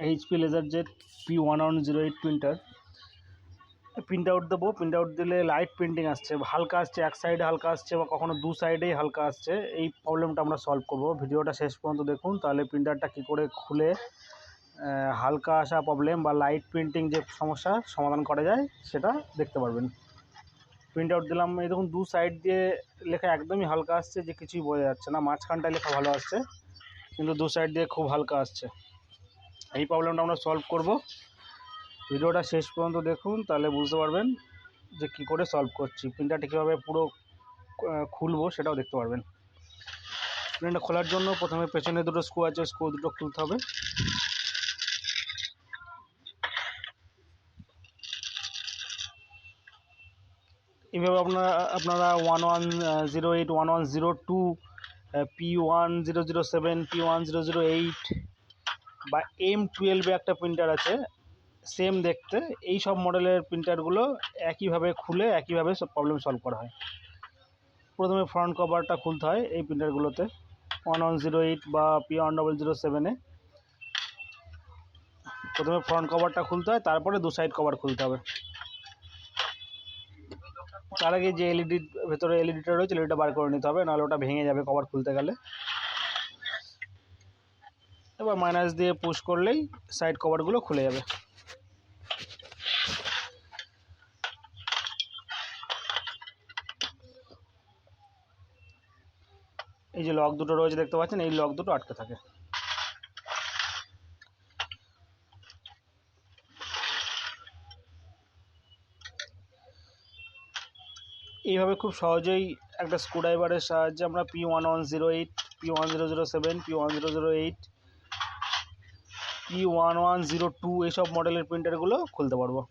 HP laserjet p1108 printer print out দেবো। Print out দিলে light printing আসছে, হালকা আসছে, এক সাইডে হালকা আসছে বা কখনো দু সাইডেই হালকা আসছে। এই প্রবলেমটা আমরা সলভ করব। ভিডিওটা শেষ পর্যন্ত দেখুন, তাহলে প্রিন্টারটা কী করে খুলে হালকা আসা প্রবলেম বা লাইট প্রিন্টিং যে সমস্যা সমাধান করা যায় সেটা দেখতে পারবেন। প্রিন্ট আউট দিলাম, এই দেখুন দু সাইড দিয়ে লেখা একদমই হালকা আসছে, যে কিছুই বোঝা যাচ্ছে না। মাঝখানটায় লেখা ভালো আসছে, কিন্তু দু সাইড দিয়ে খুব হালকা আসছে। এই প্রবলেমটা আমরা সলভ করব। ভিডিওটা শেষ পর্যন্ত দেখুন, তাহলে বুঝতে পারবেন যে কী করে সলভ করছি। প্রিন্টারটা কীভাবে পুরো খুলবো সেটাও দেখতে পারবেন। প্রিন্টারটা খোলার জন্য প্রথমে পেছনে দুটো স্ক্রু আছে, স্ক্রু দুটো খুলতে হবে। এইভাবে আপনারা 1108, 1102, p1007, p1008 বা M12 একটা প্রিন্টার আছে সেম দেখতে, এই সব মডেলের প্রিন্টারগুলো একইভাবে খুলে একইভাবে সব প্রবলেম সলভ করা হয়। প্রথমে ফ্রন্ট কভারটা খুলতে হয় এই প্রিন্টারগুলোতে, 1108 বা p1007-এ প্রথমে ফ্রন্ট কভারটা খুলতে হয়, তারপরে দু সাইড কভার খুলতে হবে। তার আগে যে এলইডির ভেতরে এলইডিটা রয়েছে এলইডিটা বার করে নিতে হবে, নাহলে ওটা ভেঙে যাবে কভার খুলতে গেলে। এবার মাইনাস দিয়ে পুশ করলেই সাইড কভারগুলো খুলে যাবে। এই যে লক দুটো রয়েছে দেখতে পাচ্ছেন, এই লক দুটো আটকে থাকে। এইভাবে খুব সহজেই একটা স্ক্রুড্রাইভারের সাহায্যে আমরা p1108, p1007, p1008, p1102 এইসব মডেলের প্রিন্টারগুলো খুলতে পারবো।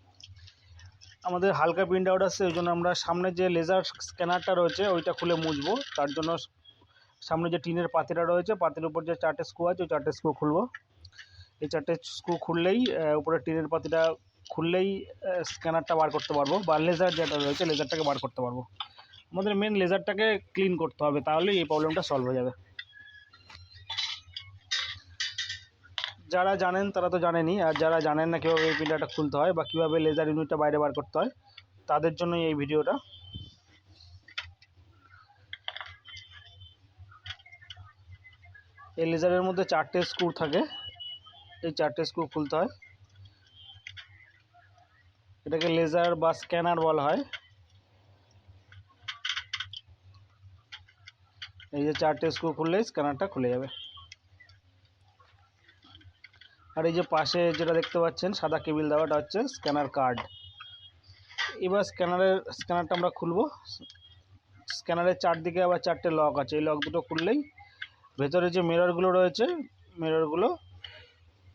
আমাদের হালকা প্রিন্ট আউট আসছে, ওই জন্য আমরা সামনে যে লেজার স্ক্যানারটা রয়েছে ওইটা খুলে মুছবো। তার জন্য সামনে যে টিনের পাতিটা রয়েছে, পাতির উপর যে চারটে স্ক্রু আছে ওই চারটে স্ক্রু খুলবো। এই চারটে স্ক্রু খুললেই উপরে টিনের পাতিটা খুললেই স্ক্যানারটা বার করতে পারবো, বা লেজার যেটা রয়েছে লেজারটাকে বার করতে পারবো। আমাদের মেন লেজারটাকে ক্লিন করতে হবে, তাহলেই এই প্রবলেমটা সলভ হয়ে যাবে। যারা জানেন তারা তো জানেনই, আর যারা জানেন না কীভাবে এই প্রিন্টারটা খুলতে হয় বা কীভাবে লেজার ইউনিটটা বাইরে বার করতে হয়, তাদের জন্যই এই ভিডিওটা। এই লেজারের মধ্যে চারটে স্ক্রু থাকে, এই চারটে স্ক্রু খুলতে হয়। এটাকে লেজার বা স্ক্যানার বলা হয়। এই যে চারটে স্ক্রু খুললেই স্ক্যানারটা খুলে যাবে। আর এই যে পাশে যেটা দেখতে পাচ্ছেন সাদা কেবিল দেওয়াটা হচ্ছে স্ক্যানার কার্ড। এবার স্ক্যানারটা আমরা খুলবো। স্ক্যানারের চারদিকে আবার চারটে লক আছে, এই লক দুটো খুললেই ভেতরে যে মিররগুলো রয়েছে মিররগুলো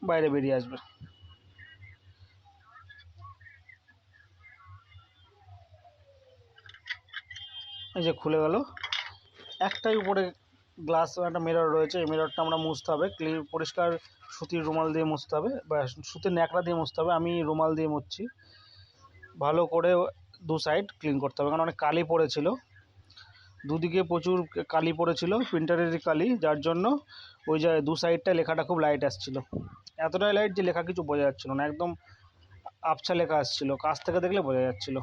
বাইরে বেরিয়ে আসবে। এই যে খুলে গেল। একটাই উপরে গ্লাস একটা মিরর রয়েছে, এই মিররটা আমরা মুছতে হবে, পরিষ্কার সুতির রুমাল দিয়ে মুছতে হবে বা সুতির ন্যাকড়া দিয়ে মুছতে হবে। আমি রুমাল দিয়ে মুছছি। ভালো করে দু সাইড ক্লিন করতে হবে, কারণ অনেক কালি পড়েছিল, দুদিকে প্রচুর কালি পড়েছিল, প্রিন্টারেরই কালি, যার জন্য ওই যে দু সাইডটা লেখাটা খুব লাইট আসছিল। এতটাই লাইট যে লেখা কিছু বোঝা যাচ্ছিল না, একদম আবছা লেখা আসছিল, কাছ থেকে দেখলে বোঝা যাচ্ছিল।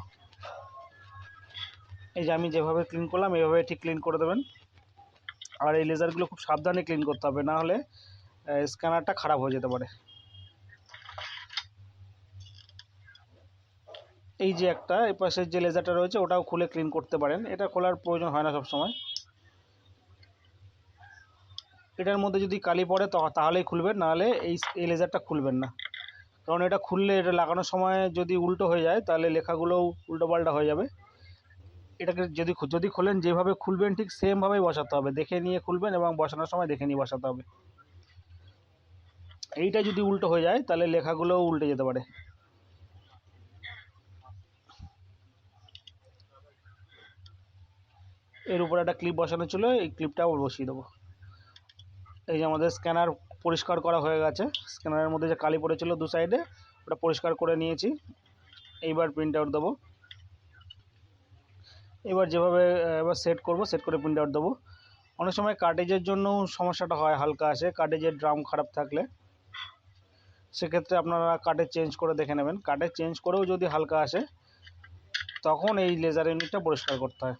এই যে আমি যেভাবে ক্লিন করলাম এইভাবে ঠিক ক্লিন করে দেবেন। আর এই লেজারগুলো খুব সাবধানে ক্লিন করতে হবে, না হলে স্ক্যানারটা খারাপ হয়ে যেতে পারে। এই যে একটা এই পাশের যে লেজারটা রয়েছে ওটাও খুলে ক্লিন করতে পারেন, এটা খোলার প্রয়োজন হয় না সব সময়। এটার মধ্যে যদি কালি পড়ে তাহলেই খুলবেন, নাহলে এই লেজারটা খুলবেন না, কারণ এটা খুললে এটা লাগানোর সময় যদি উল্টো হয়ে যায় তাহলে লেখাগুলোও উল্টোপাল্টা হয়ে যাবে। এটাকে যদি খোলেন যেভাবে খুলবেন ঠিক সেমভাবেই বসাতে হবে, দেখে নিয়ে খুলবেন এবং বসানোর সময় দেখে নিয়ে বসাতে হবে। এইটা যদি উল্টো হয়ে যায় তাহলে লেখাগুলোও উল্টে যেতে পারে। এর উপরে একটা ক্লিপ বসানো ছিল, এই ক্লিপটাও বসিয়ে দেবো। এই যে আমাদের স্ক্যানার পরিষ্কার করা হয়ে গেছে, স্ক্যানারের মধ্যে যে কালি পড়েছিল দু সাইডে ওটা পরিষ্কার করে নিয়েছি। এইবার প্রিন্ট আউট দেবো। এবার যেভাবে সেট করব, সেট করে প্রিন্ট আউট দেবো। অনেক সময় কার্টেজের জন্য সমস্যাটা হয়, হালকা আসে কার্টেজের ড্রাম খারাপ থাকলে। সেক্ষেত্রে আপনারা কার্ডে চেঞ্জ করে দেখে নেবেন। কার্ডে চেঞ্জ করেও যদি হালকা আসে তখন এই লেজার ইউনিটটা পরিষ্কার করতে হয়।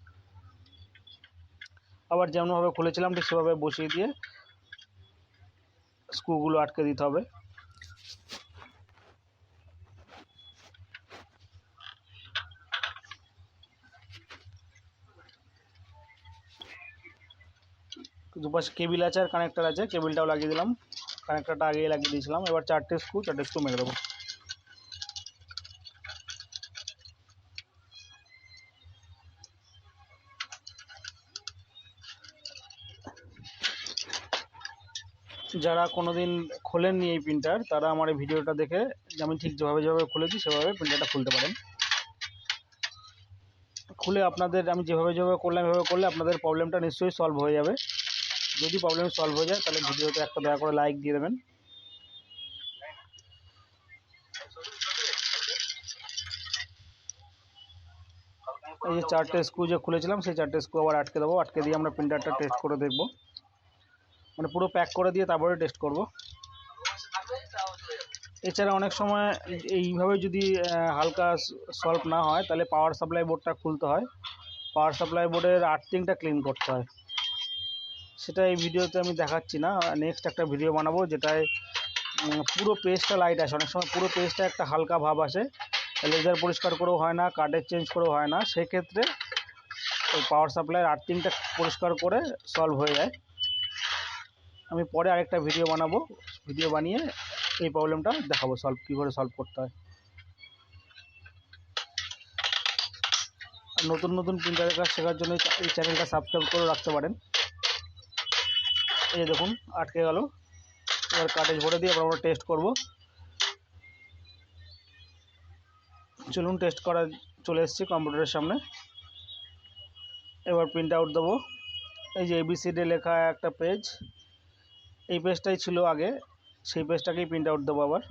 আবার যেমনভাবে খুলেছিলাম ঠিক সেভাবে বসিয়ে দিয়ে স্ক্রুগুলো আটকে দিতে হবে। দুপাশে কেবিল আছে আর কানেক্টার আছে, কেবিলটাও লাগিয়ে দিলাম, কানেক্টারটা আগেই লাগিয়ে দিয়েছিলাম। এবার চারটে স্ক্রু মেরে দেবো। যারা কোনোদিন খোলেননি এই প্রিন্টার, তারা আমার এই ভিডিওটা দেখে আমি ঠিক যেভাবে খুলেছি সেভাবে প্রিন্টারটা খুলতে পারেন। খুলে আপনাদের আমি যেভাবে করলাম এভাবে করলে আপনাদের প্রবলেমটা নিশ্চয়ই সলভ হয়ে যাবে। যদি প্রবলেম সলভ হয়ে যায় তাহলে ভিডিওতে একটা দয়া করে লাইক দিয়ে দেবেন। এই যে চারটে স্ক্রু যে খুলেছিলাম সেই চারটে স্ক্রু আবার আটকে দেবো। আটকে দিয়ে আমরা প্রিন্টারটা টেস্ট করে দেখব, মানে পুরো প্যাক করে দিয়ে তারপরে টেস্ট করব। এছাড়া অনেক সময় এইভাবে যদি হালকা সলভ না হয় তাহলে পাওয়ার সাপ্লাই বোর্ডটা খুলতে হয়। পাওয়ার সাপ্লাই বোর্ডের আর্থিংটা ক্লিন করতে হয়। সেটা এই ভিডিওতে আমি দেখাচ্ছি না, নেক্সট একটা ভিডিও বানাবো যেটায় পুরো পেজটা লাইট আসে। অনেক সময় পুরো পেজটা একটা হালকা ভাব আসে, লেজার পরিষ্কার করেও হয় না, কার্ডের চেঞ্জ করেও হয় না। সেক্ষেত্রে ওই পাওয়ার সাপ্লাইয়ের আর্থিংটা পরিষ্কার করে সলভ হয়ে যায়। আমি পরে আরেকটা ভিডিও বানাবো, ভিডিও বানিয়ে এই প্রবলেমটা দেখাবো কী করে সলভ করতে হয়। আর নতুন নতুন প্রিন্টারের কাজ শেখার জন্য এই চ্যানেলটা সাবস্ক্রাইব করে রাখতে পারেন। এই যে দেখুন আটকে গেল। এবার কার্টেজ ভরে দিয়ে আমরা টেস্ট করব। চলুন টেস্ট করা চলে এসেছি কম্পিউটারের সামনে। এবার প্রিন্ট আউট দেবো। এই যে ABCD লেখা একটা পেজ, এই পেজটাই ছিল আগে, সেই পেজটাকেই প্রিন্ট আউট দেবো। আবার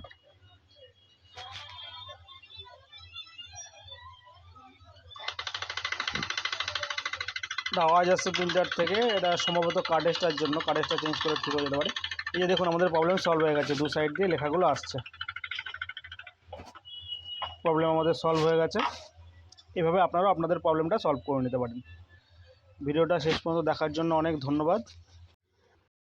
আওয়াজ আসছে প্রিন্টার থেকে, এটা সম্ভবত কার্ডেজটার জন্য, কার্ডেজটা চেঞ্জ করে ঠিক হয়ে যেতে পারে। এই যে দেখুন আমাদের প্রবলেম সলভ হয়ে গেছে, দু সাইড দিয়ে লেখাগুলো আসছে, প্রবলেম আমাদের সলভ হয়ে গেছে। এভাবে আপনারাও আপনাদের প্রবলেমটা সলভ করে নিতে পারেন। ভিডিওটা শেষ পর্যন্ত দেখার জন্য অনেক ধন্যবাদ।